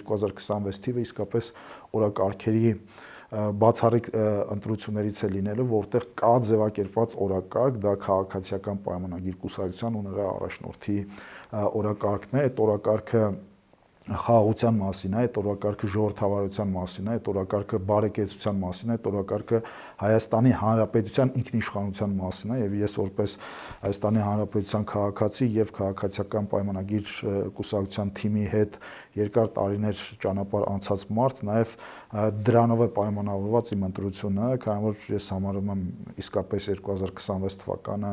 2026 թիվը իսկապես օրակարգերի բացառիկ ընտրություններից է լինելու, որտեղ կա ձևակերպված օրակարգ, դա քաղաքացիական պայմանագիր կուսակցության ու նրա առաջնորդի օրակարգն է, այդ օրակարգը խաղաղության մասին է, այդ օրակարգը ժողովրդավարության մասին է, այդ օրակարգը բարեկեցության մասին է, այդ օրակարգը Հայաստանի Հանրապետության ինքնիշխանության մասին է, եւ ես որպես Հայաստանի Հանրապետության քաղաքացի եւ քաղաքացիական պայմանագիր կուսակցության թիմի հետ երկար տարիներ ճանապարհ անցած մարդ, նաեւ դրանով է պայմանավորված իմ ընտրությունը, քանի որ ես համարում եմ իսկապես 2026 թվականը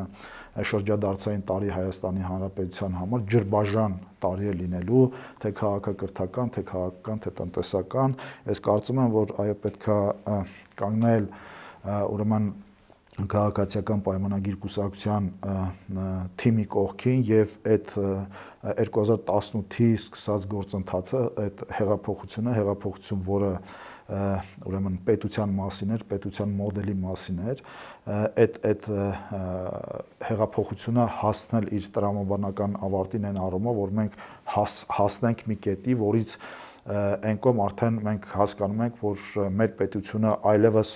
շրջադարձային տարի Հայաստանի Հանրապետության համար ջրբաժան տարի է լինելու, թե քաղաքակրթական, թե քաղաքական, թե տնտեսական։ Ես կարծում եմ, որ այո, պետք է կանգնել ուրեմն քաղաքացիական պայմանագիր կուսակցության թիմի կողքին եւ այդ 2018-ի սկսած գործընթացը, այդ հեղափոխություն, որը ուրեմն պետության մասին էր, պետության մոդելի մասին էր, այդ հեղափոխությունը հասնել իր տրամաբանական ավարտին այն առումով, որ մենք հասնենք մի կետի, որից այն կողմ արդեն մենք հասկանում ենք, որ մեր պետությունը այլևս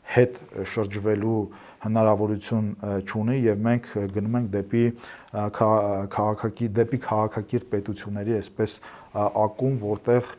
հետ շրջվելու հնարավորություն չունի եւ մենք գնում ենք դեպի քաղաքակիրթ պետությունների այսպես ակում, որտեղ